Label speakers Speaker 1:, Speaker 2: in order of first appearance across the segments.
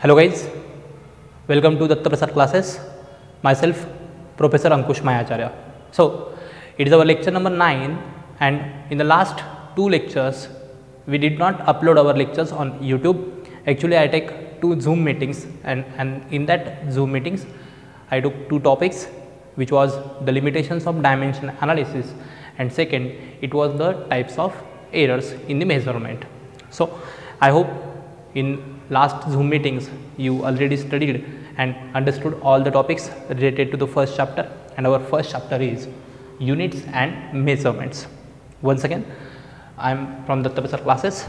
Speaker 1: Hello guys, welcome to Datta Prasad classes. Myself Professor Ankush Mayacharya. So it is our lecture number 9, and in the last 2 lectures we did not upload our lectures on YouTube. Actually I take 2 Zoom meetings, and in that Zoom meetings I took 2 topics, which was the limitations of dimension analysis, and second it was the types of errors in the measurement. So I hope in last Zoom meetings you already studied and understood all the topics related to the first chapter, and our first chapter is units and measurements. Once again, I am from Datta Prasad classes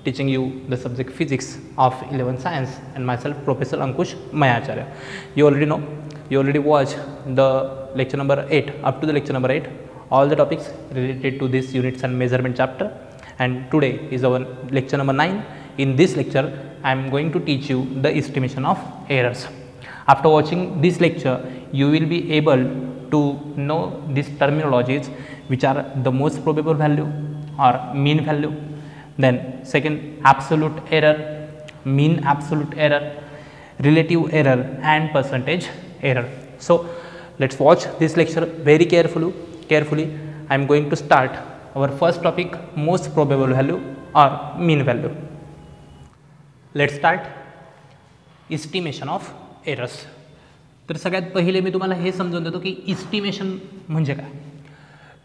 Speaker 1: teaching you the subject physics of 11th science, and myself Professor Ankush Mayacharya. You already know, you already watched the lecture number 8 up to the lecture number 8, all the topics related to this units and measurement chapter, and today is our lecture number 9. In this lecture I am going to teach you the estimation of errors. After watching this lecture you will be able to know these terminologies, which are the most probable value or mean value, then second absolute error, mean absolute error, relative error and percentage error. So let's watch this lecture very carefully. I am going to start our first topic, most probable value or mean value. Let's start estimation of errors. तर सगळ्यात पहिले मी तुम्हाला हे समजून देतो की estimation म्हणजे काय.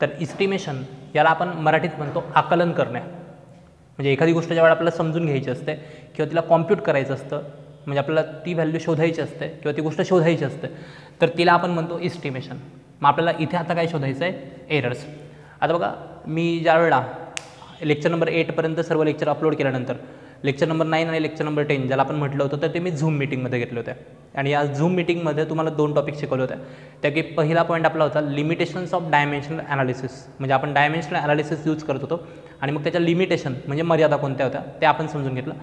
Speaker 1: तर इस्टिमेशन याला आपण मराठीत म्हणतो आकलन करणे. म्हणजे एखादी गोष्ट ज्यावेळेला आपल्याला समजून घ्यायची असते किंवा तिला कॉम्प्यूट करायचं असतं, म्हणजे आपल्याला ती व्हॅल्यू शोधायची असते किंवा ती गोष्ट शोधायची असते, तर तिला आपण म्हणतो इस्टिमेशन. मग आपल्याला इथे आता काय शोधायचं आहे, एरर्स. आता बघा, मी ज्या वेळेला लेक्चर नंबर 8 पर्यंत सर्व लेक्चर अपलोड केल्यानंतर लेक्चर नंबर 9 आणि लेक्चर नंबर 10 ज्याला आपण म्हटलं होतं, तर ते मी झूम मीटिंगमध्ये घेतले होते. आणि या झूम मीटिंगमध्ये तुम्हाला 2 टॉपिक शिकवले होते. त्यापैकी पहिला पॉईंट आपला होता लिमिटेशन्स ऑफ डायमेन्शनल ॲनालिसिस. म्हणजे आपण डायमेन्शनल ॲनालिसिस यूज करत होतो आणि मग त्याच्या लिमिटेशन म्हणजे मर्यादा कोणत्या होत्या ते आपण समजून घेतलं.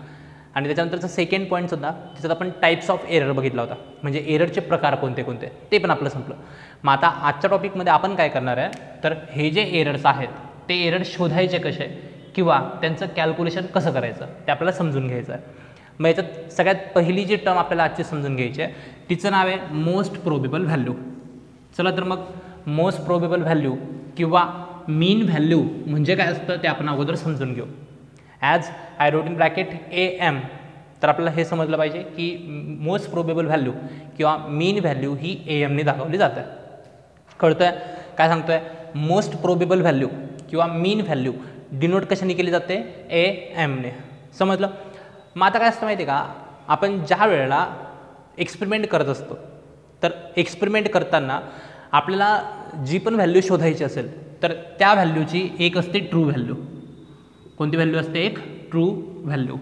Speaker 1: आणि त्याच्यानंतरचा सेकंड पॉईंट सुद्धा, त्याच्यात आपण टाईप्स ऑफ एरर बघितला होता, म्हणजे एररचे प्रकार कोणते कोणते ते पण आपलं संपलं. मग आता आजच्या टॉपिकमध्ये आपण काय करणार आहे, तर हे जे एरर्स आहेत ते एरर शोधायचे कसे किंवा त्यांचं कॅल्क्युलेशन कसं करायचं ते आपल्याला समजून घ्यायचं आहे. मग याच्यात सगळ्यात पहिली जी टर्म आपल्याला आजची समजून घ्यायची आहे तिचं नाव आहे मोस्ट प्रोबेबल व्हॅल्यू. चला तर मग मोस्ट प्रोबेबल व्हॅल्यू किंवा मीन व्हॅल्यू म्हणजे काय असतं ते आपण अगोदर समजून घेऊ. As I wrote in bracket AM, तर आपल्याला हे समजलं पाहिजे की मोस्ट प्रोबेबल व्हॅल्यू किंवा मीन व्हॅल्यू ही AMने दाखवली जाते. कळतं आहे काय सांगतो आहे, मोस्ट प्रोबेबल व्हॅल्यू किंवा मीन व्हॅल्यू डिनोट कशाने केली जाते, AMने. समजलं. मग आता काय असतं माहिती आहे का, आपण ज्या वेळेला एक्सपेरिमेंट करत असतो, तर एक्सपेरिमेंट करताना आपल्याला जी पण व्हॅल्यू शोधायची असेल तर त्या व्हॅल्यूची एक असते ट्रू व्हॅल्यू. कोणती व्हॅल्यू असते, एक ट्रू व्हॅल्यू,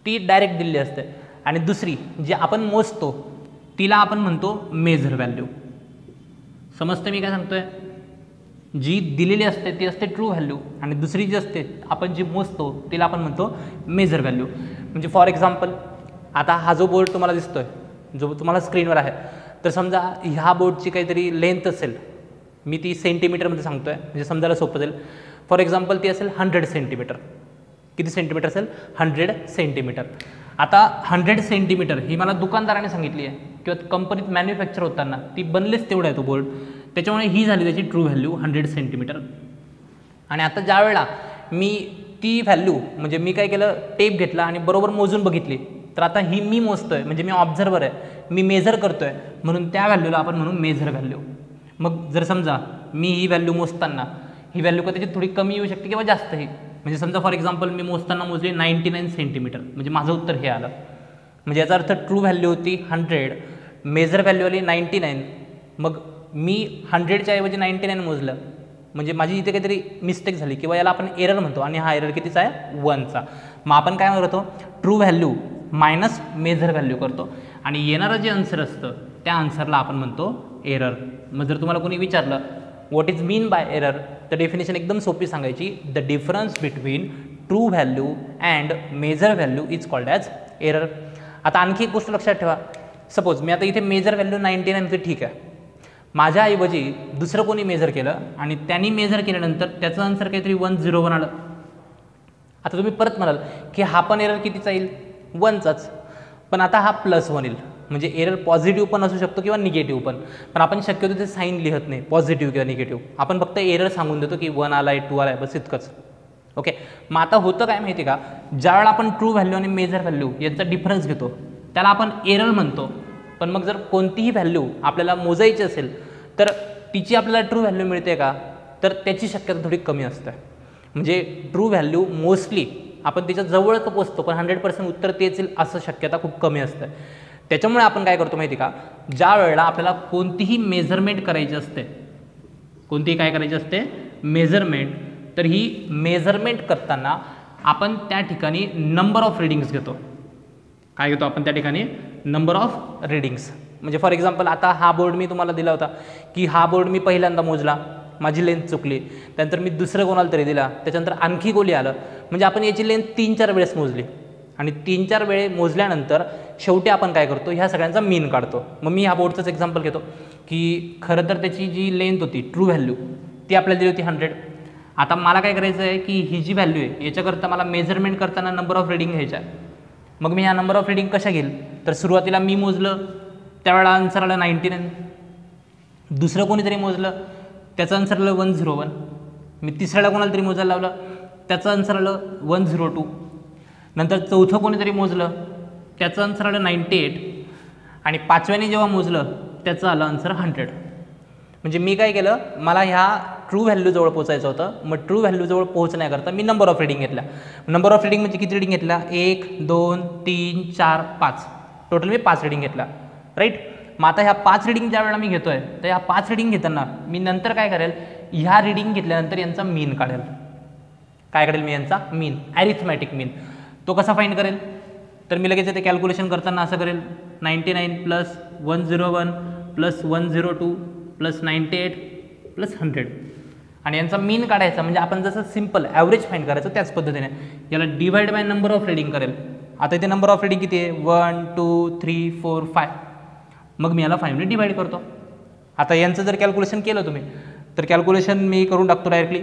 Speaker 1: ती डायरेक्ट दिलेली असते. आणि दुसरी जी आपण मोजतो तिला आपण म्हणतो मेजर व्हॅल्यू. समजतं मी काय सांगतो आहे, जी दिलेली असते ती असते ट्रू व्हॅल्यू आणि दुसरी जी असते आपण जी मोजतो तिला आपण म्हणतो मेजर व्हॅल्यू. म्हणजे फॉर एक्झाम्पल, आता हा जो बोर्ड तुम्हाला दिसतोय, जो तुम्हाला स्क्रीनवर आहे, तर समजा ह्या बोर्डची काहीतरी लेंथ असेल, मी ती सेंटीमीटरमध्ये सांगतो आहे म्हणजे समजायला सोपं जाईल. फॉर एक्झाम्पल ती असेल 100 सेंटीमीटर. किती सेंटीमीटर असेल, 100 सेंटीमीटर. आता 100 सेंटीमीटर ही मला दुकानदाराने सांगितली आहे किंवा कंपनीत मॅन्युफॅक्चर होताना ती बनलेच तेवढं आहे तो बोर्ड, त्याच्यामुळे ही झाली त्याची ट्रू व्हॅल्यू 100 सेंटीमीटर. आणि आता ज्या वेळेला मी ती व्हॅल्यू, म्हणजे मी काय केलं, टेप घेतला आणि बरोबर मोजून बघितली, तर आता ही मी मोजतो आहे म्हणजे मी ऑब्झर्वर आहे, मी मेजर करतो आहे, म्हणून त्या व्हॅल्यूला आपण म्हणू मेजर व्हॅल्यू. मग जर समजा मी ही व्हॅल्यू मोजताना ही व्हॅल्यू का त्याची थोडी कमी येऊ शकते किंवा जास्तही, म्हणजे समजा फॉर एक्झाम्पल मी मोजताना मोजली 99 सेंटीमीटर, म्हणजे माझं उत्तर हे आलं. म्हणजे याचा अर्थ ट्रू व्हॅल्यू होती 100, मेजर व्हॅल्यू आली 99. मग मी 100च्या ऐवजी 99 मोजलं, म्हणजे माझी इथे काहीतरी मिस्टेक झाली किंवा याला आपण एरर म्हणतो, आणि हा एरर कितीचा आहे, 1चा. मग आपण काय करतो, true value minus measure value करतो आणि येणारं जे आन्सर असतं त्या आन्सरला आपण म्हणतो एरर. मग जर तुम्हाला कोणी विचारलं what is mean by error, तर डेफिनेशन एकदम सोपी सांगायची, the difference between true value and measure value is called as error. आता आणखी एक गोष्ट लक्षात ठेवा, सपोज मी आता इथे मेजर व्हॅल्यू 99 ठीक आहे, माझ्याऐवजी दुसरं कोणी मेजर केलं आणि त्यांनी मेजर केल्यानंतर त्याचं आन्सर काहीतरी 101 आलं. आता तुम्ही परत म्हणाल की हा पण एरर कितीचा येईल, 1चाच. पण आता हा +1 येईल, म्हणजे एरर पॉझिटिव्ह पण असू शकतो किंवा निगेटिव्ह पण आपण शक्यतो ते साईन लिहत नाही पॉझिटिव्ह किंवा निगेटिव्ह, आपण फक्त एरर सांगून देतो की 1 आला आहे 2 आला आहे बस इतकंच. ओके, मग आता होतं काय माहिती का, ज्यावेळेला आपण ट्रू व्हॅल्यू आणि मेजर व्हॅल्यू यांचा डिफरन्स घेतो त्याला आपण एरर म्हणतो. पण मग जर कोणतीही व्हॅल्यू आपल्याला मोजायची असेल तर तिची आपल्याला ट्रू व्हॅल्यू मिळते का, तर त्याची शक्यता थोडी कमी असते. म्हणजे ट्रू व्हॅल्यू मोस्टली आपण त्याच्या जवळ पोचतो पण 100% उत्तर तेच येईल असं शक्यता खूप कमी असते. त्याच्यामुळे आपण काय करतो माहिती का, ज्या वेळेला आपल्याला कोणतीही मेजरमेंट करायची असते, कोणतीही काय करायची असते मेजरमेंट, तर ही मेजरमेंट करताना आपण त्या ठिकाणी नंबर ऑफ रीडिंग्स घेतो. काय घेतो आपण त्या ठिकाणी, नंबर ऑफ रीडिंग्स. म्हणजे फॉर एक्झाम्पल आता हा बोर्ड मी तुम्हाला दिला होता की हा बोर्ड मी पहिल्यांदा मोजला, माझी लेंथ चुकली, त्यानंतर मी दुसरं कोणाला तरी दिला, त्याच्यानंतर आणखी कोणी आलं, म्हणजे आपण याची लेंथ 3-4 वेळेस मोजली आणि 3-4 वेळे मोजल्यानंतर शेवटी आपण काय करतो, ह्या सगळ्यांचा मीन काढतो. मग मी ह्या बोर्डचंच एक्झाम्पल घेतो की खरं तर त्याची जी लेंथ होती ट्रू व्हॅल्यू ती आपल्याला दिली होती 100. आता मला काय करायचं आहे की ही जी व्हॅल्यू आहे याच्याकरता मला मेजरमेंट करताना नंबर ऑफ रीडिंग घ्यायच्या आहे. मग मी ह्या नंबर ऑफ रीडिंग कशा घेईल, तर सुरुवातीला मी मोजलं त्यावेळेला आन्सर आलं 99, दुसरं कोणीतरी मोजलं त्याचं आन्सर आलं 101, मी तिसऱ्याला कोणाला तरी मोजायला लावलं त्याचं आन्सर आलं 102, नंतर चौथं कोणीतरी मोजलं त्याचं आन्सर आलं 98 आणि पाचव्याने जेव्हा मोजलं त्याचं आलं आन्सर 100. म्हणजे मी काय केलं, मला ह्या ट्रू व्हॅल्यूजवळ पोचायचं होतं, मग ट्रू व्हॅल्यूजवळ पोहोचण्याकरता मी नंबर ऑफ रीडिंग घेतल्या. नंबर ऑफ रीडिंग म्हणजे किती रीडिंग घेतल्या, 1 2 3 4 5, टोटल मी 5 रीडिंग घेतल्या, राईट. मग आता ह्या 5 रीडिंग ज्या वेळेला मी घेतोय तर ह्या 5 रीडिंग घेताना मी नंतर काय करेल, ह्या रीडिंग घेतल्यानंतर यांचा मीन काढेल. काय काढेल मी, यांचा मीन, ॲरिथमॅटिक मीन. तो कसा फाईंड करेल, तर मी लगेच ते कॅल्क्युलेशन करताना असं करेल, 99 + 101 + 102 + 98 + 100 आणि यांचा मीन काढायचा. म्हणजे आपण जसं सिम्पल ॲव्हरेज फाईंड करायचं त्याच पद्धतीने याला divide by number of reading करेल. आता इथे नंबर ऑफ रीडिंग किती आहे, 1 2 3 4 5, मग मी याला 5 ने डिवाइड करतो. आता यांचं जर कॅल्क्युलेशन केलं तुम्ही तर कॅल्क्युलेशन मी करून टाकतो डायरेक्टली,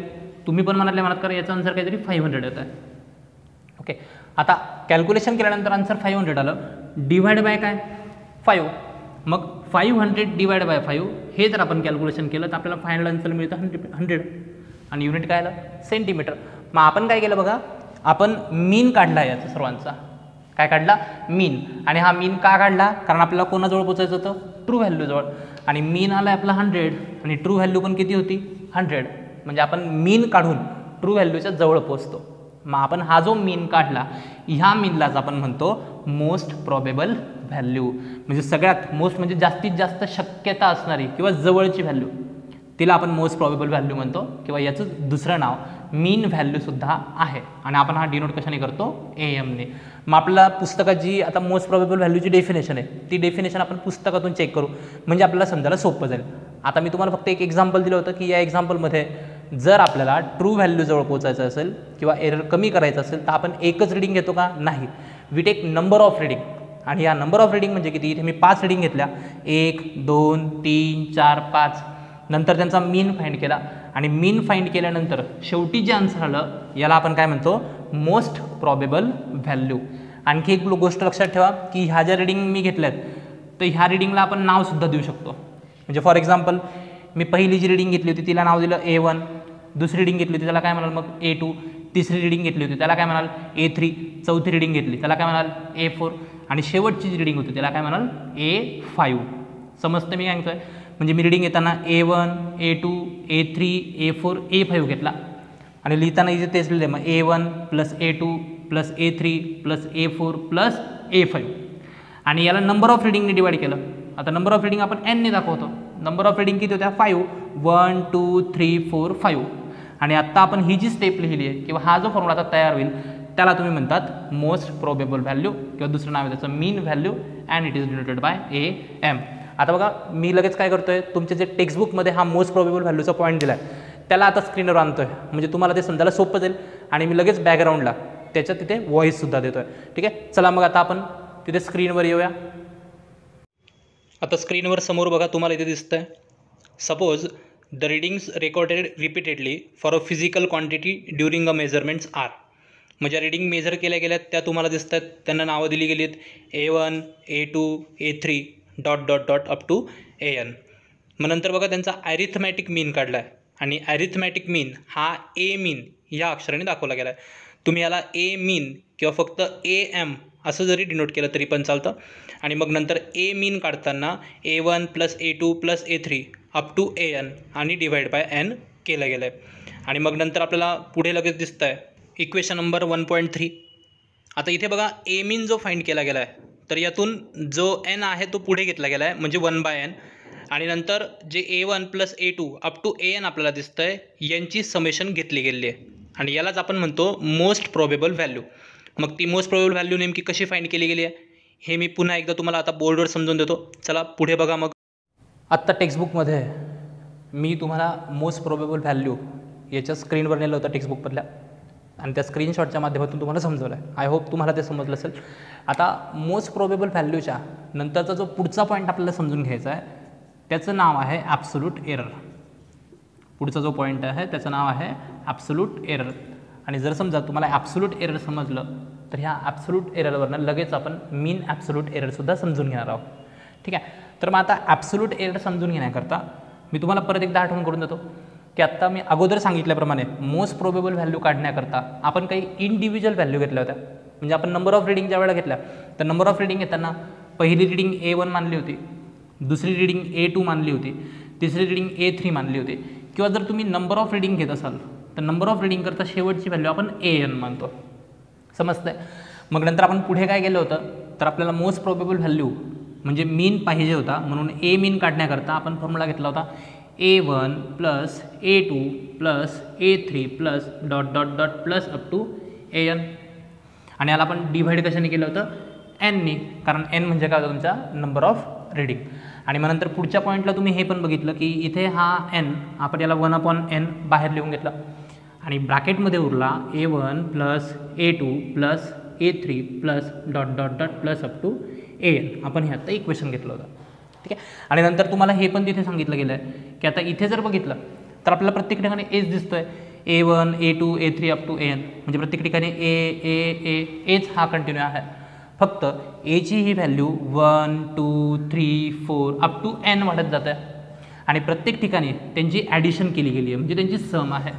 Speaker 1: तुम्ही पण मनातल्या मनात करा, याचं आन्सर काहीतरी 500 येतं आहे. ओके, आता कॅल्क्युलेशन केल्यानंतर आन्सर 500 आलं, डिवाइड बाय काय 5, मग 500 डिवाइड बाय 5 हे जर आपण कॅल्क्युलेशन केलं तर आपल्याला फायनल आन्सर मिळतं 100 आणि युनिट काय आलं, सेंटीमीटर. मग आपण काय केलं बघा, आपण मीन काढला याचा सर्वांचा, काय काढला, मीन. आणि हा मीन का काढला, कारण आपल्याला कोणाजवळ पोचायचं होतं, ट्रू व्हॅल्यूजवळ, आणि मीन आला आपला 100 आणि ट्रू व्हॅल्यू पण किती होती 100, म्हणजे आपण मीन काढून ट्रू व्हॅल्यूच्या जवळ पोचतो. मग आपण हा जो मीन काढला ह्या मीनलाच आपण म्हणतो मोस्ट प्रॉबेबल व्हॅल्यू, म्हणजे सगळ्यात मोस्ट म्हणजे जास्तीत जास्त शक्यता असणारी किंवा जवळची व्हॅल्यू, तिला आपण मोस्ट प्रॉबेबल व्हॅल्यू म्हणतो, किंवा याचं दुसरं नाव मीन व्हॅल्यूसुद्धा आहे. आणि आपण हा डिनोट कशाने करतो, AM ने. मग आपल्याला पुस्तकात जी आता मोस्ट प्रॉबेबल व्हॅल्यूची डेफिनेशन आहे ती डेफिनेशन आपण पुस्तकातून चेक करू, म्हणजे आपल्याला समजायला सोपं जाईल. आता मी तुम्हाला फक्त एक एक्झाम्पल दिलं होतं की या एक्झाम्पलमध्ये जर आपल्याला ट्रू व्हॅल्यूजवळ पोचायचं असेल किंवा एरर कमी करायचं असेल तर आपण एकच रीडिंग घेतो का, नाही, we take number of reading. आणि या नंबर ऑफ रीडिंग म्हणजे किती, इथे मी 5 रीडिंग घेतल्या, 1 2 3 4 5, नंतर त्यांचा मीन फाइंड केला आणि मीन फाइंड केल्यानंतर शेवटी जे आन्सर आलं याला आपण काय म्हणतो, मोस्ट प्रॉबेबल व्हॅल्यू. आणखी एक गोष्ट लक्षात ठेवा की ह्या ज्या रीडिंग मी घेतल्यात तर ह्या रीडिंगला आपण नावसुद्धा देऊ शकतो. म्हणजे फॉर एक्झाम्पल मी पहिली जी रीडिंग घेतली होती तिला नाव दिलं A1, दुसरी रीडिंग घेतली होती त्याला काय म्हणाल मग A2, तिसरी रीडिंग घेतली होती त्याला काय म्हणाल A3, चौथी रीडिंग घेतली त्याला काय म्हणाल A4 आणि शेवटची जी रीडिंग होती त्याला काय म्हणाल A5. समजतं मी काय म्हणतोय, म्हणजे मी रीडिंग घेताना A1 A2 A3 A4 A5 घेतला आणि लिहिताना इथे तेच लिहिले, मग A1 + A2 + A3 + A4 + A5 आणि याला नंबर ऑफ रीडिंगने डिवाइड केलं. आता नंबर ऑफ रीडिंग आपण n ने दाखवतो, नंबर ऑफ रीडिंग किती होत्या 5, 1 2 3 4 5. आणि आत्ता आपण ही जी स्टेप लिहिली आहे किंवा हा जो फॉर्म्युला आता तयार होईल त्याला तुम्ही म्हणतात मोस्ट प्रोबेबल व्हॅल्यू किंवा दुसरं नाव आहे त्याचं mean value and it is denoted by AM. आता बघा मी लगेच काय करतोय, तुमचे जे टेक्स्टबुकमध्ये हा मोस्ट प्रोबेबल व्हॅल्यूचा पॉईंट दिला आहे त्याला आता स्क्रीनवर आणतोय, म्हणजे तुम्हाला ते समजायला सोपं जाईल. आणि मी लगेच बॅकग्राऊंडला त्याच्या तिथे व्हॉईससुद्धा देतोय. ठीक आहे, चला मग आता आपण तिथे स्क्रीनवर येऊया. आता स्क्रीनवर समोर बघा तुम्हाला इथे दिसतंय, suppose the readings recorded repeatedly for a physical quantity during a measurements are. ज्या रीडिंग मेजर केल्या गेल्यात त्या तुम्हाला दिसत आहेत, त्यांना नावं दिली गेली आहेत A1, A2, A3 dot dot dot up to AN. मग नंतर बघा त्यांचा ॲरिथमॅटिक मीन काढला आहे आणि ॲरिथमॅटिक मीन हा ए मीन या अक्षराने दाखवला गेला आहे. तुम्ही याला ए मीन किंवा फक्त AM असं जरी डिनोट केलं तरी पण चालतं. आणि मग नंतर ए मीन काढताना A1 + A2 + A3 up to AN आणि डिवाइड बाय N केलं गेलं आहे. आणि मग नंतर आपल्याला पुढे लगेच दिसतं आहे इक्वेशन नंबर 1.3. आता इथे बघा ए मीन जो फाइंड केला गेला आहे तर यातून जो N आहे तो पुढे घेतला गेला आहे म्हणजे 1/N. आणि नंतर जे A1 + A2 up to AN आपल्याला दिसतं आहे यांची समेशन घेतली गेलेली आहे आणि यालाच आपण म्हणतो मोस्ट प्रोबेबल व्हॅल्यू. मग ती मोस्ट प्रोबेबल व्हॅल्यू नेमकी कशी फाइंड केली गेली आहे हे मी पुन्हा एकदा तुम्हाला आता बोर्डवर समजून देतो. चला पुढे बघा. मग आत्ता टेक्स्टबुकमध्ये मी तुम्हाला मोस्ट प्रोबेबल व्हॅल्यू याच्या स्क्रीनवर नेलं होतं टेक्स्टबुकमधल्या आणि त्या स्क्रीनशॉटच्या माध्यमातून तुम्हाला समजवलं आहे. आय होप तुम्हाला ते समजलं असेल. आता मोस्ट प्रोबेबल व्हॅल्यूच्या नंतरचा जो पुढचा पॉईंट आपल्याला समजून घ्यायचा आहे त्याचं नाव आहे ॲब्सोल्यूट एरर. पुढचा जो पॉईंट आहे त्याचं नाव आहे ॲब्सोल्यूट एरर. आणि जर समजा तुम्हाला ॲब्सोल्यूट एरर समजलं तर ह्या ॲब्सोल्यूट एररवरनं लगेच आपण मीन ॲब्सोल्यूट एररसुद्धा समजून घेणार आहोत. ठीक आहे. तर मग आता ॲब्सोल्यूट एरर समजून घेण्याकरता मी तुम्हाला परत एकदा आठवण करून देतो की आत्ता मी अगोदर सांगितल्याप्रमाणे मोस्ट प्रोबेबल व्हॅल्यू काढण्याकरता आपण काही इंडिव्हिज्युअल व्हॅल्यू घेतल्या होत्या. म्हणजे आपण नंबर ऑफ रिडिंग ज्या वेळेला घेतल्या तर नंबर ऑफ रिडिंग घेताना पहिली रिडिंग A1 मानली होती, दुसरी रिडिंग A2 मानली होती, तिसरी रिडिंग A3 मानली होती. किंवा जर तुम्ही नंबर ऑफ रिडिंग घेत असाल तर नंबर ऑफ रिडिंग करता शेवटची व्हॅल्यू आपण AN मानतो. समजतंय. मग नंतर आपण पुढे काय केलं होतं तर आपल्याला मोस्ट प्रोबेबल व्हॅल्यू म्हणजे मीन पाहिजे होता म्हणून ए मीन काढण्याकरता आपण फॉर्म्युला घेतला होता A1 + A2 + A3 + dot dot dot plus up to AN. आणि याला आपण डिव्हाइड कशाने केलं होतं Nनी, कारण N म्हणजे काय होतं तुमचा नंबर ऑफ रिडिंग. आणि मग नंतर पुढच्या पॉईंटला तुम्ही हे पण बघितलं की इथे हा N आपण याला 1/N बाहेर लिहून घेतला आणि ब्रॅकेटमध्ये उरला A1 + A2 + A3 + dot dot dot plus up to AN. आपण हे आता इक्वेशन घेतलं होतं. ठीक आहे. आणि नंतर तुम्हाला हे पण तिथे सांगितलं गेलं आहे की आता इथे जर बघितलं तर आपल्याला प्रत्येक ठिकाणी एच दिसतो आहे. A1, A2, A3 up to AN म्हणजे प्रत्येक ठिकाणी एच हा कंटिन्यू आहे. फक्त एची ही व्हॅल्यू 1, 2, 3, 4 अप टू N वाढत जात आहे आणि प्रत्येक ठिकाणी त्यांची ॲडिशन केली गेली आहे म्हणजे त्यांची सम आहे.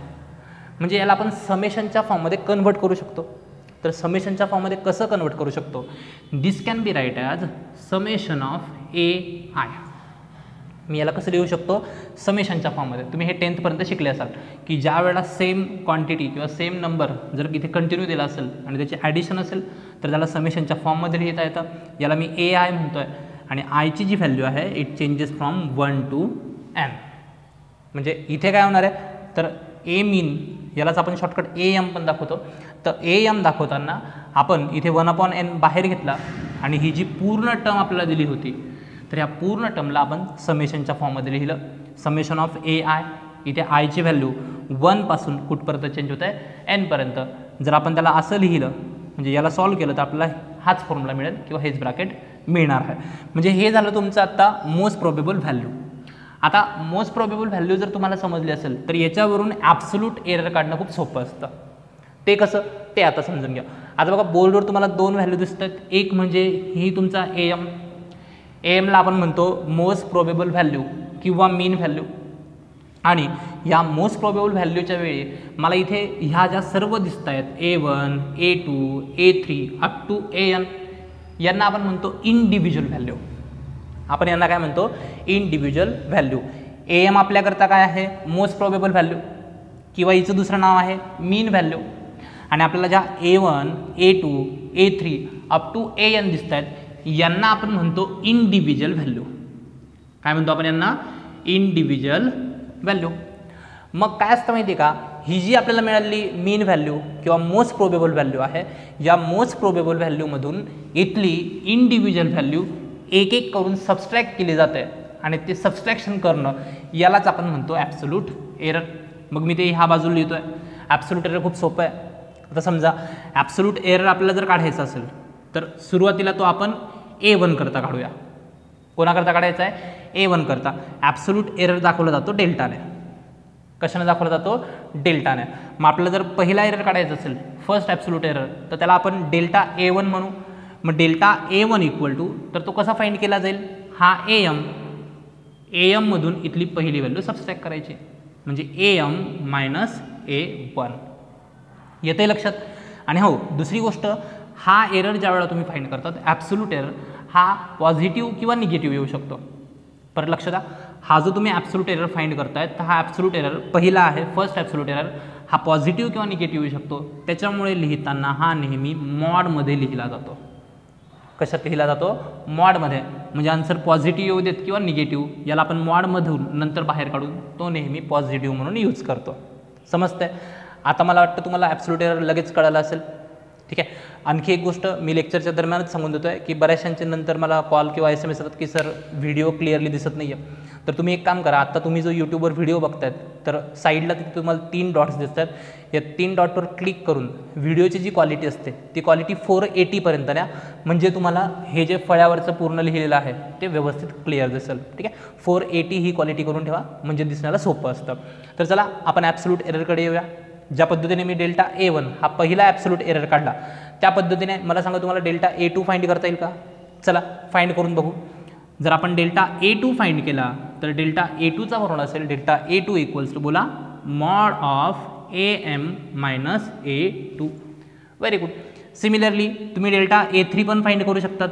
Speaker 1: म्हणजे याला आपण समेशनच्या फॉर्ममध्ये कन्व्हर्ट करू शकतो. तर समेशनच्या फॉर्ममध्ये कसं कन्व्हर्ट करू शकतो? This can be write as summation of AI. मी याला कसं लिहू शकतो समेशनच्या फॉर्ममध्ये. तुम्ही हे 10th पर्यंत शिकले असाल की ज्या वेळेला सेम क्वांटिटी किंवा सेम नंबर जर इथे कंटिन्यू दिला असेल आणि त्याची ॲडिशन असेल तर त्याला समेशनच्या फॉर्ममध्ये लिहिता येतं. याला मी AI म्हणतो आहे आणि आयची जी व्हॅल्यू आहे it changes from 1 to N. म्हणजे इथे काय होणार आहे तर ए मीन यालाच आपण शॉर्टकट AM पण दाखवतो. तर AM दाखवताना आपण इथे 1/N बाहेर घेतला आणि ही जी पूर्ण टर्म आपल्याला दिली होती तर ह्या पूर्ण टर्मला आपण समेशनच्या फॉर्ममध्ये लिहिलं. Summation of AI. इथे आयची व्हॅल्यू 1 पासून कुठपर्यंत चेंज होत आहे N पर्यंत. जर आपण त्याला असं लिहिलं म्हणजे याला सॉल्व्ह केलं तर आपल्याला हाच फॉर्म्युला मिळेल किंवा हेच ब्रॅकेट मिळणार आहे. म्हणजे हे झालं तुमचं आत्ता मोस्ट प्रोबेबल व्हॅल्यू. आता मोस्ट प्रोबेबल व्हॅल्यू जर तुम्हाला समजली असेल तर याच्यावरून ॲब्सोल्यूट एरर काढणं खूप सोपं असतं. ते कसं ते आता समजून घ्या. आता बघा बोर्डवर तुम्हाला 2 व्हॅल्यू दिसतात. एक म्हणजे ही तुमचा AMला आपण म्हणतो मोस्ट प्रोबेबल व्हॅल्यू किंवा मीन व्हॅल्यू. आणि या मोस्ट प्रोबेबल व्हॅल्यूच्या वेळी मला इथे ह्या ज्या सर्व दिसत आहेत A1, A2, A3 up to AN यांना आपण म्हणतो इंडिव्हिज्युअल व्हॅल्यू. आपण यांना काय म्हणतो इंडिव्हिज्युअल व्हॅल्यू. AM आपल्याकरता काय आहे मोस्ट प्रोबेबल व्हॅल्यू किंवा हिचं दुसरं नाव आहे मीन व्हॅल्यू. आणि आपल्याला ज्या A1, A2, A3 up to AN दिसत आहेत यांना आपण म्हणतो इंडिव्हिज्युअल व्हॅल्यू. काय म्हणतो आपण यांना इंडिव्हिज्युअल व्हॅल्यू. मग काय असतं माहिती आहे का ही जी आपल्याला मिळालेली मीन व्हॅल्यू किंवा मोस्ट प्रोबेबल व्हॅल्यू आहे या मोस्ट प्रोबेबल व्हॅल्यूमधून इथली इंडिव्हिज्युअल व्हॅल्यू एक एक करून सबस्ट्रॅक्ट केली जाते आणि ते सबस्ट्रॅक्शन करणं यालाच आपण म्हणतो ॲब्सोल्यूट एरर. मग मी ते ह्या बाजूला लिहितो आहे. ॲब्सोल्यूट एरर खूप सोपं आहे. आता समजा ॲब्सोल्यूट एरर आपल्याला जर काढायचं असेल तर सुरुवातीला तो आपण A1 करता काढूया. कोणाकरता काढायचा आहे A1 करता. ॲब्सोल्यूट एरर दाखवला जातो डेल्टाने. कशाने दाखवला जातो डेल्टाने. मग आपल्याला जर पहिला एरर काढायचा असेल फर्स्ट ॲब्सोल्यूट एरर, तर त्याला आपण डेल्टा A1 म्हणू. मग डेल्टा A1 इक्वल टू, तर तो कसा फाइंड केला जाईल, हा AM मधून इथली पहिली व्हॅल्यू सबस्ट्रॅक्ट करायची, म्हणजे AM मायनस A1. येते लक्षात. आणि हो, दुसरी गोष्ट, हा एरर ज्या वेळेला तुम्ही फाइंड करतात ॲब्सोल्यूट एरर, हा पॉझिटिव्ह किंवा निगेटिव्ह येऊ शकतो. परत लक्षात द्या, हा जो तुम्ही ॲब्सोल्यूट एरर फाइंड करताय, तर हा ॲब्सोल्यूट एरर पहिला आहे, फर्स्ट ॲब्सोल्यूट एरर, हा पॉझिटिव्ह किंवा निगेटिव्ह येऊ शकतो. त्याच्यामुळे लिहिताना हा नेहमी मॉडमध्ये लिहिला जातो. कशात लिहिला जातो, मॉडमध्ये. म्हणजे आन्सर पॉझिटिव्ह येऊ देत किंवा निगेटिव्ह, याला आपण मॉडमधून नंतर बाहेर काढून तो नेहमी पॉझिटिव्ह म्हणून यूज करतो. समजतंय. आता मला वाटतं तुम्हाला ॲब्सोल्यूट एरर लगेच कळालं असेल. ठीक आहे. आणखी एक गोष्ट मी लेक्चरच्या दरम्यानच सांगून देतो आहे की बऱ्याचशांचे नंतर मला कॉल किंवा SMS येतात की सर व्हिडिओ क्लिअरली दिसत नाही आहे. तर तुम्ही एक काम करा, आत्ता तुम्ही जो यूट्यूबवर व्हिडिओ बघतायत, तर साईडला तिथे तुम्हाला 3 डॉट्स दिसतात. या 3 डॉटवर क्लिक करून व्हिडिओची जी क्वालिटी असते ती क्वालिटी 480पर्यंत न्या, म्हणजे तुम्हाला हे जे फळ्यावरचं पूर्ण लिहिलेलं आहे ते व्यवस्थित क्लिअर दिसेल. ठीक आहे. 480 ही क्वालिटी करून ठेवा, म्हणजे दिसण्याला सोपं असतं. तर चला आपण ॲब्सोल्यूट एररकडे येऊया. ज्या पद्धतीने मी डेल्टा A1 हा पहिला ॲब्सोल्यूट एरर काढला, त्या पद्धतीने मला सांगा तुम्हाला डेल्टा A2 फाइंड करता येईल का. चला फाइंड करून बघू. जर आपण डेल्टा A2 फाइंड केला, तर डेल्टा A2चा फॉर्म्युला असेल डेल्टा A2 इक्वल्स टू, बोला, mod of AM minus A2. Very good. Similarly तुम्ही डेल्टा A3 पण फाइंड करू शकतात.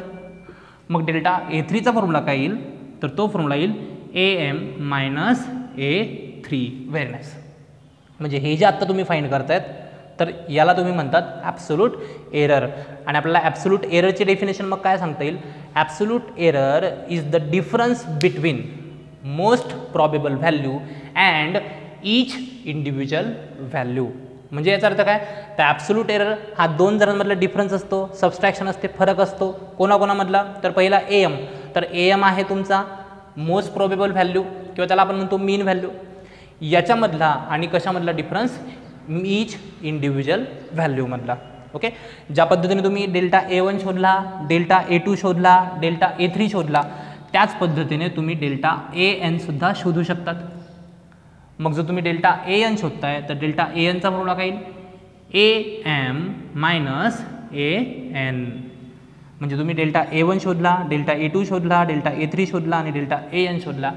Speaker 1: मग डेल्टा A3चा फॉर्म्युला काय येईल, तर तो फॉर्म्युला येईल AM minus A3. Very nice. म्हणजे हे जे आत्ता तुम्ही फाइंड करतायत, तर याला तुम्ही म्हणतात ॲब्सोल्यूट एरर. आणि आपल्याला ॲब्सोल्यूट एररची डेफिनेशन मग काय सांगता येईल, absolute error is the difference between most probable value and each individual value. म्हणजे याचा अर्थ काय, तर ॲब्सोल्यूट एरर हा 2 जणांमधला डिफरन्स असतो, सबस्ट्रॅक्शन असते, फरक असतो. कोणाकोणामधला, तर पहिला AM, तर AM आहे तुमचा मोस्ट प्रॉबेबल व्हॅल्यू किंवा त्याला आपण म्हणतो मीन व्हॅल्यू. याच्यामधला आणि कशामधला डिफरन्स, ईच इंडिव्हिज्युअल व्हॅल्यूमधला. ओके. ज्या पद्धतीने तुम्ही डेल्टा A1 शोधला, डेल्टा A2 शोधला, डेल्टा A3 शोधला, त्याच पद्धतीने तुम्ही डेल्टा AN सुद्धा शोधू शकतात. मग जर तुम्ही डेल्टा AN शोधताय, तर डेल्टा ANचा फॉर्म्युला काय येईल, AM मायनस AN. म्हणजे तुम्ही डेल्टा A1 शोधला, डेल्टा A2 शोधला, डेल्टा A3 शोधला आणि डेल्टा AN शोधला.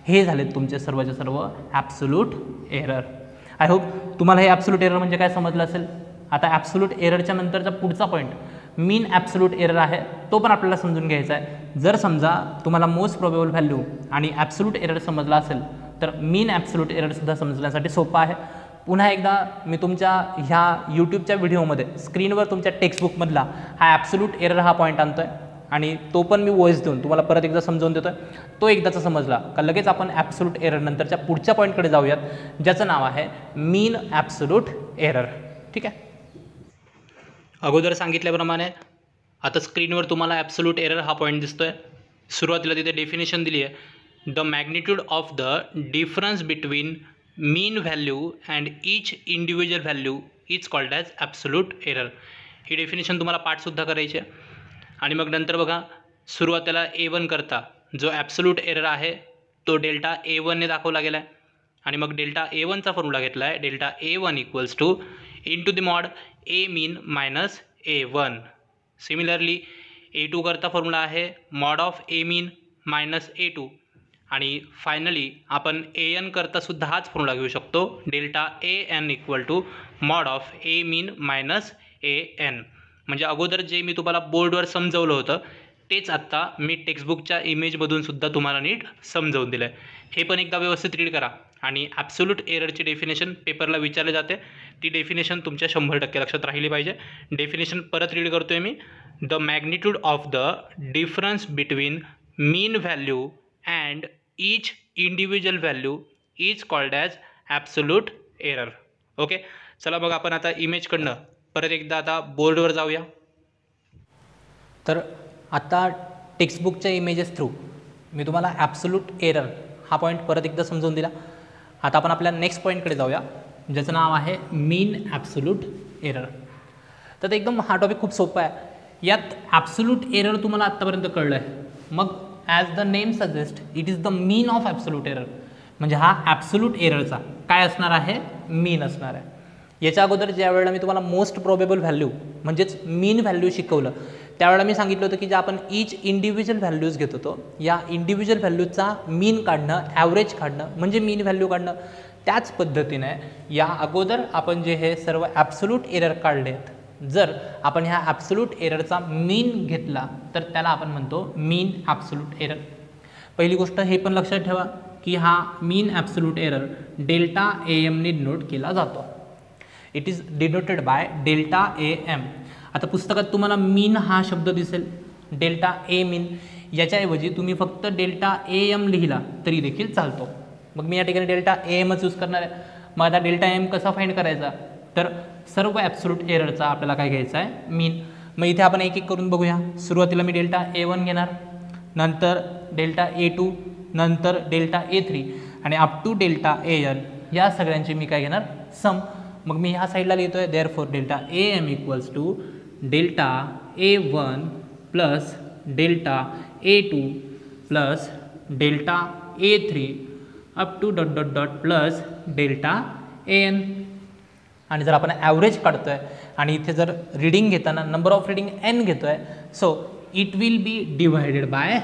Speaker 1: हे झालेत तुमचे सर्वचे सर्व ॲब्सोल्यूट एरर. आय होप तुम्हाला हे ॲब्सोल्यूट एरर म्हणजे काय समजलं असेल. आता ॲब्सोल्यूट एररच्या नंतरचा पुढचा पॉईंट मीन ॲब्सोल्यूट एरर आहे, तो पण आपल्याला समजून घ्यायचा आहे. जर समजा तुम्हाला मोस्ट प्रोबेबल व्हॅल्यू आणि ॲब्सोल्यूट एरर समजला असेल, तर मीन ॲब्सोल्यूट एररसुद्धा समजण्यासाठी सोपं आहे. पुन्हा एकदा मी तुमच्या ह्या यूट्यूबच्या व्हिडिओमध्ये स्क्रीनवर तुमच्या टेक्स्टबुकमधला हा ॲब्सोल्यूट एरर हा पॉईंट आणतो आहे, आणि तो पण मी वॉइस देऊन तुम्हाला परत एकदा समजावून देतो आहे. तो एकदाचा समजला का लगेच आपण ॲब्सोल्यूट एरर नंतरच्या पुढच्या पॉईंटकडे जाऊयात, ज्याचं नाव आहे मीन ॲब्सोल्यूट एरर. ठीक आहे. अगोदर सांगितल्याप्रमाणे आता स्क्रीनवर तुम्हाला ॲब्सोल्यूट एरर हा पॉईंट दिसतोय. सुरुवातीला तिथे डेफिनेशन दिली आहे, the magnitude of the difference between mean value and each individual value is called as absolute error. He definition तुम्हाला पाठसुद्धा करायची आहे. आणि मग नंतर बघा, सुरुवातीला A1 करता जो ॲब्सोल्यूट एरर आहे तो डेल्टा A1ने दाखवला गेला आहे. आणि मग डेल्टा A1चा फॉर्म्युला घेतला आहे, delta A1 equals two into the mod A mean minus A1. Similarly A2 करता फॉर्म्युला आहे mod of A mean minus A2. आणि फायनली आपण AN करता सुद्धा हाच फॉर्म्युला घेऊ शकतो, delta AN equal to mod of A mean minus AN. म्हणजे अगोदर जे मी तुम्हाला बोर्डवर समजवलं होतं तेच आत्ता मी टेक्स्टबुकच्या इमेजमधून सुद्धा तुम्हाला नीट समजावून दिलं आहे. हे पण एकदा व्यवस्थित रीड करा. आणि ॲब्सोल्यूट एररची डेफिनेशन पेपरला विचारले जाते, ती डेफिनेशन तुमच्या 100% लक्षात राहिली पाहिजे. डेफिनेशन परत रीड करतो आहे मी, the magnitude of the difference between mean value and each individual value is called as absolute error. Okay. चला मग आपण आता इमेजकडनं परत एकदा आता बोर्डवर जाऊया. तर आता टेक्स्टबुकच्या इमेजेस थ्रू मी तुम्हाला ॲब्सोल्यूट एरर हा पॉईंट परत एकदा समजून दिला. आता आपण आपल्या नेक्स्ट पॉईंटकडे जाऊया, ज्याचं नाव आहे मीन ॲब्सोल्यूट एरर. तर एकदम हा टॉपिक खूप सोपा आहे. यात ॲब्सोल्यूट एरर तुम्हाला आत्तापर्यंत कळलं आहे. मग as the name suggest it is the mean of absolute error. म्हणजे हा ॲब्सोल्यूट एररचा काय असणार आहे, मीन असणार आहे. याच्या अगोदर ज्या वेळेला मी तुम्हाला मोस्ट प्रोबेबल व्हॅल्यू म्हणजेच मीन व्हॅल्यू शिकवलं त्यावेळेला मी सांगितलं होतं की जे आपण ईच इंडिव्हिज्युअल व्हॅल्यूज घेत होतो या इंडिव्हिज्युअल व्हॅल्यूचा मीन काढणं, ॲव्हरेज काढणं म्हणजे मीन व्हॅल्यू काढणं, त्याच पद्धतीने या अगोदर आपण जे हे सर्व ॲब्सोल्यूट एरर काढलेत, जर आपण ह्या ॲब्सोल्यूट एररचा मीन घेतला तर त्याला आपण म्हणतो मीन ॲब्सोल्यूट एरर. पहिली गोष्ट हे पण लक्षात ठेवा की हा मीन ॲब्सोल्यूट एरर डेल्टा AM ने डिनोट केला जातो. It is denoted by delta AM. आता पुस्तकात तुम्हाला मीन हा शब्द दिसेल, डेल्टा ए मीन, याच्याऐवजी तुम्ही फक्त डेल्टा AM लिहिला तरी देखील चालतो. मग मी या ठिकाणी डेल्टा AMच यूज करणार आहे. मग आता डेल्टा AM कसा फाइंड करायचा, तर सर्व ॲब्सोल्यूट एररचा आपल्याला काय घ्यायचा आहे, मीन. मग इथे आपण एक एक करून बघूया. सुरुवातीला मी डेल्टा A1 घेणार, नंतर डेल्टा A2, नंतर डेल्टा A3 आणि अप टू डेल्टा AN या सगळ्यांची मी काय घेणार, सम. मग मी ह्या साईडला लिहितो आहे therefore delta AM equals to delta A1 plus delta A2 plus delta A3 up to dot dot dot plus delta AN. आणि जर आपण ॲव्हरेज काढतो आहे आणि इथे जर रीडिंग घेताना नंबर ऑफ रीडिंग n घेतो आहे, so it will be divided by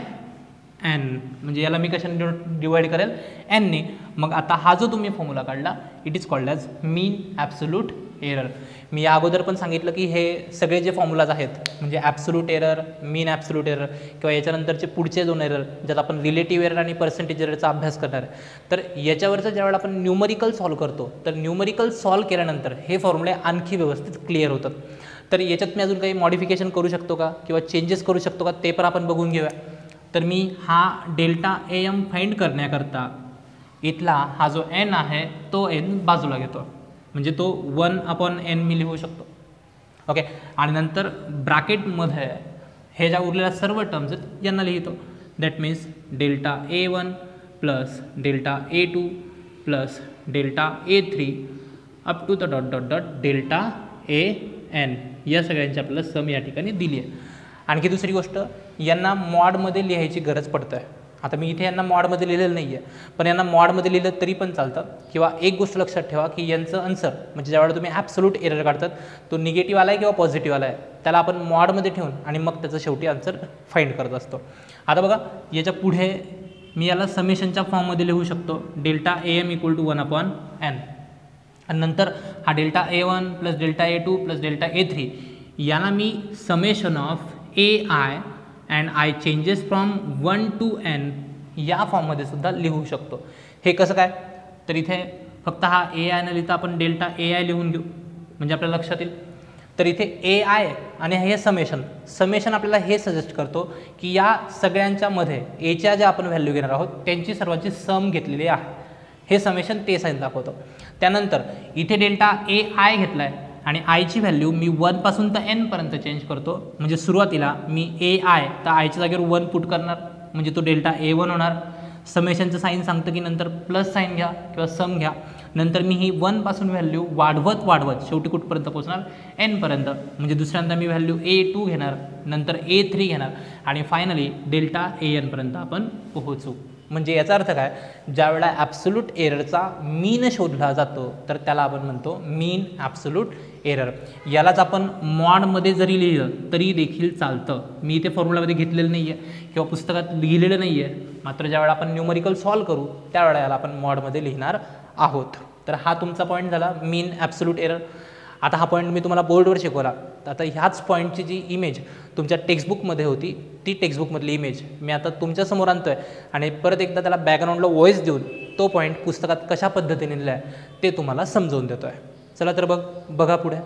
Speaker 1: n. म्हणजे याला मी कशाने डिवाइड करेल, n ने. मग आता हा जो तुम्ही फॉर्म्युला काढला it is called as mean absolute error. मी या अगोदर पण सांगितलं की हे सगळे जे फॉर्म्युलाज आहेत म्हणजे ॲब्सोल्यूट एरर, मीन ॲब्सोल्यूट एरर किंवा याच्यानंतरचे पुढचे दोन एरर ज्यात आपण रिलेटिव्ह एरर आणि पर्सेंटेज एररचा अभ्यास करणार आहे, तर याच्यावरचं ज्यावेळेला आपण न्यूमरिकल सॉल्व करतो तर न्यूमरिकल सॉल्व केल्यानंतर हे फॉर्म्युले आणखी व्यवस्थित क्लिअर होतात. तर याच्यात मी अजून काही मॉडिफिकेशन करू शकतो का किंवा चेंजेस करू शकतो का ते पण आपण बघून घेऊया. तर मी हा डेल्टा AM फाइंड करण्याकरता इथला हा जो n आहे तो n बाजूला घेतो, म्हणजे तो 1/n मी लिहू शकतो. ओके. आणि नंतर ब्रॅकेटमध्ये हे ज्या उरलेल्या सर्व टर्म्स आहेत यांना लिहितो. That means delta A1 plus delta A2 plus delta A3 up to the dot dot dot delta AN या सगळ्यांची आपल्याला सम या ठिकाणी दिली आहे. आणखी दुसरी गोष्ट, यांना मॉडमध्ये लिहायची गरज पडतं आहे. आता मी इथे यांना मॉडमध्ये लिहिलेलं नाही आहे, पण यांना मॉडमध्ये लिहिलं तरी पण चालतं. किंवा एक गोष्ट लक्षात ठेवा की यांचं आन्सर म्हणजे ज्यावेळेला तुम्ही ॲब्सोल्यूट एरर काढतात तो निगेटिव्ह आला आहे किंवा पॉझिटिव्ह आला आहे त्याला आपण मॉडमध्ये ठेवून आणि मग त्याचं शेवटी आन्सर फाइंड करत असतो. आता बघा याच्या पुढे मी याला समेशनच्या फॉर्ममध्ये लिहू शकतो, delta AM equal to 1/n. आणि नंतर हा delta A1 plus delta A2 plus delta A3 याला मी summation of AI and I changes from 1 to n या फॉर्ममध्ये सुद्धा लिहू शकतो. हे कसं काय, तर इथे फक्त हा AI न लिहिता आपण डेल्टा AI लिहून घेऊ म्हणजे आपल्याला लक्षात येईल. तर इथे AI आणि हे समेशन आपल्याला हे सजेस्ट करतो की या सगळ्यांच्या मध्ये एच्या ज्या आपण व्हॅल्यू घेणार आहोत त्यांची सर्वांची सम घेतलेली आहे. हे समेशन ते साईन दाखवतो. त्यानंतर इथे डेल्टा AI घेतला आहे आणि आयची व्हॅल्यू मी 1 पासून तर n पर्यंत चेंज करतो. म्हणजे सुरुवातीला मी AI तर आयच्या जागेवर 1 पुट करणार म्हणजे तो डेल्टा A1 होणार. समेशनचं साईन सांगतं की नंतर प्लस साईन घ्या किंवा सम घ्या. नंतर मी ही 1 पासून व्हॅल्यू वाढवत शेवटी कुठपर्यंत पोहोचणार, n पर्यंत. म्हणजे दुसऱ्यांदा मी व्हॅल्यू A2 घेणार, नंतर A3 घेणार आणि फायनली डेल्टा AN पर्यंत आपण पोहोचू. म्हणजे याचा अर्थ काय, ज्यावेळेला ॲब्सोल्यूट एररचा मीन शोधला जातो तर त्याला आपण म्हणतो मीन ॲब्सोल्यूट एरर. यालाच आपण मॉडमध्ये जरी लिहिलं तरी देखील चालतं. मी इथे फॉर्म्युलामध्ये घेतलेलं नाही आहे किंवा पुस्तकात लिहिलेलं नाही आहे, मात्र ज्यावेळेला आपण न्यूमरिकल सॉल्व करू त्यावेळेला याला आपण मॉडमध्ये लिहिणार आहोत. तर हा तुमचा पॉईंट झाला मीन ॲब्सोल्यूट एरर. आता हा पॉईंट मी तुम्हाला बोर्डवर शिकवला, तर आता ह्याच पॉईंटची जी इमेज तुमच्या टेक्स्टबुकमध्ये होती ती टेक्स्टबुकमधली इमेज मी आता तुमच्यासमोर आणतो आहे आणि परत एकदा त्याला बॅकग्राऊंडला व्हॉईस देऊन तो पॉईंट पुस्तकात कशा पद्धतीने लिहिला आहे ते तुम्हाला समजावून देतो आहे. चला तर बघा पुढे.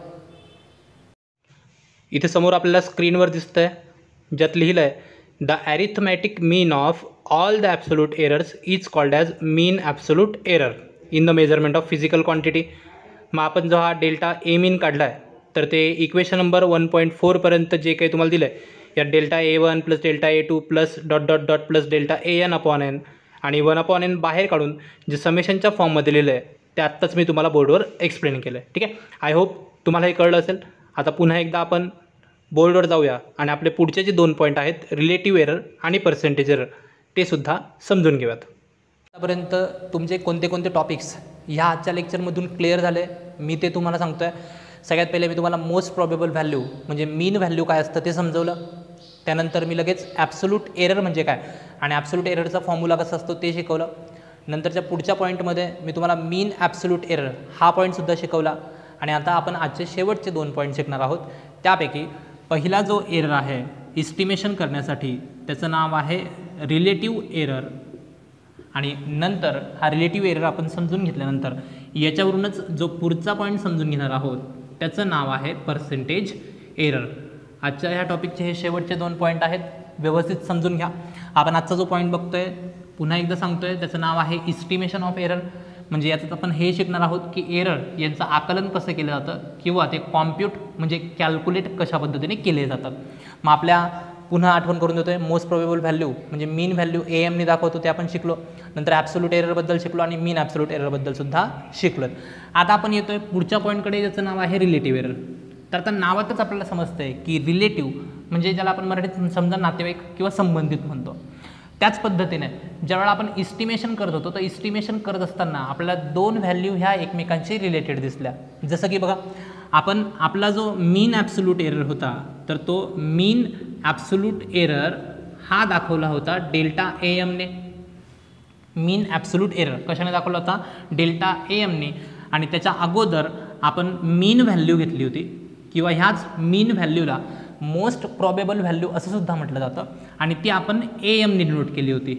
Speaker 1: इथे समोर आपल्याला स्क्रीनवर दिसतं आहे ज्यात लिहिलं आहे the arithmetic mean of all the absolute errors is called as mean absolute error in the measurement of physical quantity. मग आपण जो हा डेल्टा A मीन काढला आहे तर ते इक्वेशन नंबर 1.4 पर्यंत जे काही तुम्हाला दिलं आहे यात delta A1 plus delta A2 plus dot dot dot plus delta AN/n आणि 1/n बाहेर काढून जे समेशनच्या फॉर्ममध्ये लिहिलं आहे ते आत्ताच मी तुम्हाला बोर्डवर एक्सप्लेन केलं आहे. ठीक आहे, आय होप तुम्हाला हे कळलं असेल. आता पुन्हा एकदा आपण बोर्डवर जाऊया आणि आपले पुढचे जे 2 पॉईंट आहेत रिलेटिव्ह एरर आणि पर्सेंटेज एरर ते सुद्धा समजून घेऊयात. आतापर्यंत तुमचे कोणते कोणते टॉपिक्स ह्या आजच्या लेक्चरमधून क्लिअर झाले. मी ते तुम्हाला सांगतो आहे. सगळ्यात पहिले मी तुम्हाला मोस्ट प्रॉबेबल व्हॅल्यू म्हणजे मीन व्हॅल्यू काय असतं ते समजवलं. त्यानंतर मी लगेच ॲब्सोल्यूट एरर म्हणजे काय आणि ॲब्सोल्यूट एररचा फॉर्म्युला कसा असतो ते शिकवलं. नंतरच्या पुढच्या पॉईंटमध्ये मी तुम्हाला मीन ॲब्सोल्यूट एरर हा पॉईंटसुद्धा शिकवला. आणि आता आपण आजचे शेवटचे 2 पॉईंट शिकणार आहोत. त्यापैकी पहिला जो एरर आहे इस्टिमेशन करण्यासाठी त्याचं नाव आहे रिलेटिव्ह एरर. आणि नंतर हा रिलेटिव्ह एरर आपण समजून घेतल्यानंतर याच्यावरूनच जो पुढचा पॉईंट समजून घेणार आहोत त्याचं नाव आहे पर्सेंटेज एरर. आजच्या ह्या टॉपिकचे हे शेवटचे 2 पॉईंट आहेत. व्यवस्थित समजून घ्या. आपण आजचा जो पॉईंट बघतोय पुन्हा एकदा सांगतोय त्याचं नाव आहे इस्टिमेशन ऑफ एरर. म्हणजे याच्यात आपण हे शिकणार आहोत की एरर यांचं आकलन कसं केलं जातं किंवा ते कॉम्प्यूट म्हणजे कॅल्क्युलेट कशा पद्धतीने केले जातात. मग आपल्या पुन्हा आठवण करून देतोय मोस्ट प्रोबेबल व्हॅल्यू म्हणजे मीन व्हॅल्यू एएमने दाखवतो ते आपण शिकलो. नंतर ॲब्सोल्यूट एररबद्दल शिकलो आणि मीन ॲब्सोल्यूट एररबद्दल सुद्धा शिकलो. आता आपण येतोय पुढच्या पॉईंटकडे ज्याचं नाव आहे रिलेटिव्ह एरर. तर आता नावातच आपल्याला समजतंय की रिलेटिव्ह म्हणजे ज्याला आपण मराठीत समजा नातेवाईक किंवा संबंधित म्हणतो. त्याच पद्धतीने ज्यावेळेला आपण इस्टिमेशन करत होतो तर इस्टिमेशन करत असताना आपल्याला 2 व्हॅल्यू ह्या एकमेकांशी रिलेटेड दिसल्या. जसं की बघा आपण आपला जो मीन ॲब्सोल्यूट एरर होता तर तो मीन ॲब्सोल्यूट एरर हा दाखवला होता डेल्टा एएमने. मीन ॲब्सोल्यूट एरर कशाने दाखवला होता डेल्टा एएमने. आणि त्याच्या अगोदर आपण मीन व्हॅल्यू घेतली होती किंवा ह्याच मीन व्हॅल्यूला मोस्ट प्रॉबेबल व्हॅल्यू असं सुद्धा म्हटलं जातं आणि ती आपण एएमने डिनोट केली होती.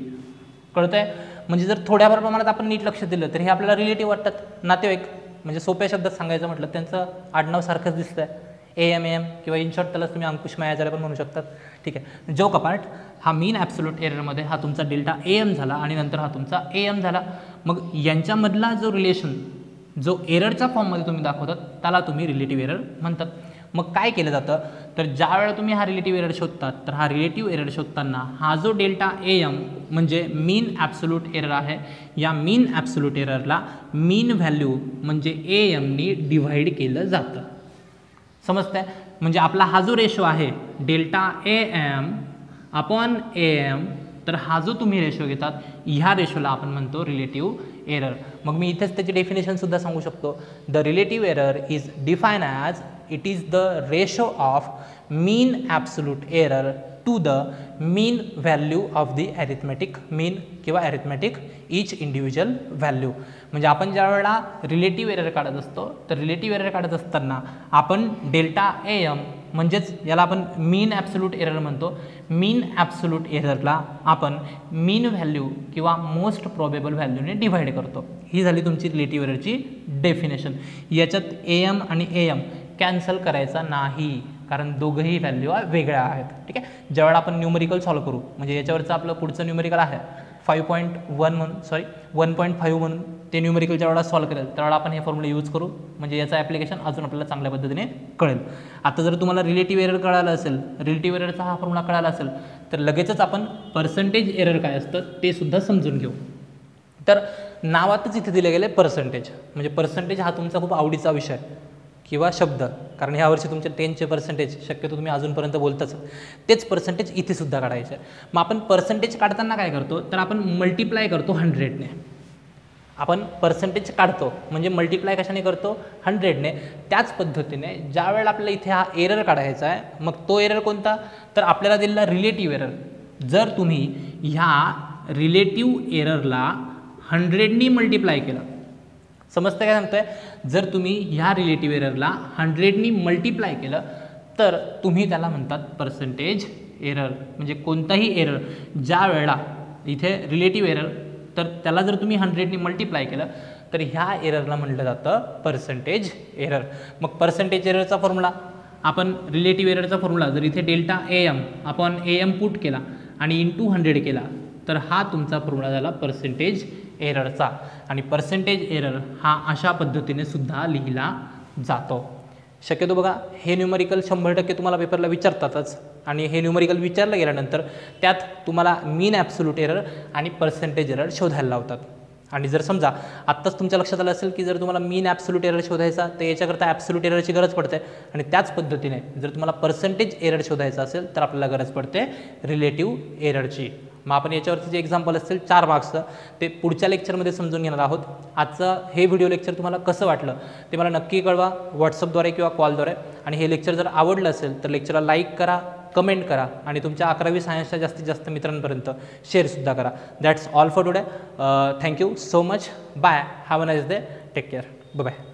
Speaker 1: कळतंय. म्हणजे जर थोड्याफार प्रमाणात आपण नीट लक्ष दिलं तर हे आपल्याला रिलेटिव्ह वाटतात नातेवाईक. म्हणजे सोप्या शब्दात सांगायचं म्हटलं त्यांचं आडनाव सारखंच दिसतंय एएम किंवा इन शॉर्ट त्यालाच तुम्ही अंकुश मायाचार्य पण म्हणू शकतात. ठीक आहे. जोक अपार्ट हा मीन ॲब्सोल्यूट एररमध्ये हा तुमचा डेल्टा एएम झाला आणि नंतर हा तुमचा एएम झाला. मग यांच्यामधला जो रिलेशन जो एररच्या फॉर्ममध्ये तुम्ही दाखवतात त्याला तुम्ही रिलेटिव्ह एरर म्हणतात. मग काय केलं जातं तर ज्या वेळेला तुम्ही हा रिलेटिव्ह एरर शोधतात तर हा रिलेटिव्ह एरर शोधताना हा जो डेल्टा एएम म्हणजे मीन ॲब्सोल्यूट एरर आहे या मीन ॲब्सोल्यूट एररला मीन व्हॅल्यू म्हणजे एएमनी डिव्हाइड केलं जातं. समजतंय. म्हणजे आपला हा जो रेशो आहे डेल्टा एएम अपॉन एएम तर हा जो तुम्ही रेशो घेतात ह्या रेशोला आपण म्हणतो रिलेटिव्ह एरर. मग मी इथेच त्याची डेफिनेशनसुद्धा सांगू शकतो. The relative error is define as it is the ratio of mean absolute error to the mean value of the arithmetic mean किंवा ॲरिथमॅटिक ईच इंडिव्हिज्युअल व्हॅल्यू. म्हणजे आपण ज्या वेळेला रिलेटिव्ह एरर काढत असतो तर रिलेटिव्ह एरर काढत असताना आपण डेल्टा एएम म्हणजेच याला आपण मीन ॲब्सोल्यूट एरर म्हणतो. मीन ॲब्सोल्यूट एररला आपण मीन व्हॅल्यू किंवा मोस्ट प्रॉबेबल व्हॅल्यूने डिव्हाइड करतो. ही झाली तुमची रिलेटिव्ह एररची डेफिनेशन. याच्यात एएम आणि एएम कॅन्सल करायचा नाही कारण दोघंही व्हॅल्यू वेगळ्या आहेत. ठीक आहे. ज्यावेळेला आपण न्यूमरिकल सॉल्व करू म्हणजे याच्यावरचं आपलं पुढचं न्यूमरिकल आहे 5.1 म्हणून 1.5 म्हणून ते न्यूमरिकल ज्यावेळेला सॉल्व करेल त्यावेळेला आपण हे फॉर्म्युला यूज करू म्हणजे याचं ॲप्लिकेशन अजून आपल्याला चांगल्या पद्धतीने कळेल. आता जर तुम्हाला रिलेटिव्ह एरर कळालं असेल रिलेटिव्ह एररचा हा फॉर्म्युला कळाला असेल तर लगेचच आपण पर्सेंटेज एरर काय असतं ते सुद्धा समजून घेऊ. तर नावातच इथे दिले गेले पर्सेंटेज. म्हणजे पर्सेंटेज हा तुमचा खूप आवडीचा विषय किंवा शब्द कारण ह्या वर्षी तुमचे 10चे पर्सेंटेज शक्यतो तुम्ही अजूनपर्यंत बोलताच तेच पर्सेंटेज इथे सुद्धा काढायचे. मग आपण पर्सेंटेज काढताना काय करतो तर आपण मल्टिप्लाय करतो 100ने. आपण पर्सेंटेज काढतो म्हणजे मल्टिप्लाय कशाने करतो 100ने. त्याच पद्धतीने ज्या वेळेला आपल्याला इथे हा एरर काढायचा आहे मग तो एरर कोणता तर आपल्याला दिलेला रिलेटिव्ह एरर. जर तुम्ही ह्या रिलेटिव्ह एररला 100नी मल्टिप्लाय केलं समजतं काय सांगतोय. जर तुम्ही ह्या रिलेटिव्ह एररला 100नी मल्टिप्लाय केलं तर तुम्ही त्याला म्हणतात पर्सेंटेज एरर. म्हणजे कोणताही एरर ज्या वेळेला इथे रिलेटिव्ह एरर तर त्याला जर तुम्ही 100नी मल्टिप्लाय केलं तर ह्या एररला म्हटलं जातं पर्सेंटेज एरर. मग पर्सेंटेज एररचा फॉर्म्युला आपण रिलेटिव्ह एररचा फॉर्म्युला जर इथे डेल्टा एएम आपण एएम पुट केला आणि इंटू 100 केला तर हा तुमचा फॉर्म्युला झाला पर्सेंटेज एररचा. आणि पर्सेंटेज एरर हा अशा पद्धतीने सुद्धा लिहिला जातो. शक्यतो बघा हे न्यूमरिकल 100% तुम्हाला पेपरला विचारतातच आणि हे न्यूमरिकल विचारलं गेल्यानंतर त्यात तुम्हाला मीन ॲब्सोल्यूट एरर आणि पर्सेंटेज एरर शोधायला लावतात. आणि जर समजा आत्ताच तुमच्या लक्षात आलं असेल की जर तुम्हाला मीन ॲब्सोल्यूट एरर शोधायचा तर याच्याकरता ॲब्सोल्यूट एररची गरज पडते आणि त्याच पद्धतीने जर तुम्हाला पर्सेंटेज एरर शोधायचा असेल तर आपल्याला गरज पडते रिलेटिव्ह एररची. मग आपण याच्यावरचं जे एक्झाम्पल असतील 4 मार्क्सचं ते पुढच्या लेक्चरमध्ये समजून घेणार आहोत. आजचं हे व्हिडिओ लेक्चर तुम्हाला कसं वाटलं ते मला नक्की कळवा व्हॉट्सअपद्वारे किंवा कॉलद्वारे. आणि हे लेक्चर जर आवडलं असेल तर लेक्चरला लाईक करा, कमेंट करा आणि तुमच्या 11वी सायन्सच्या जास्तीत जास्त मित्रांपर्यंत शेअरसुद्धा करा. That's all for today. Thank you so much. Bye. Have a nice day. Take care. Bye.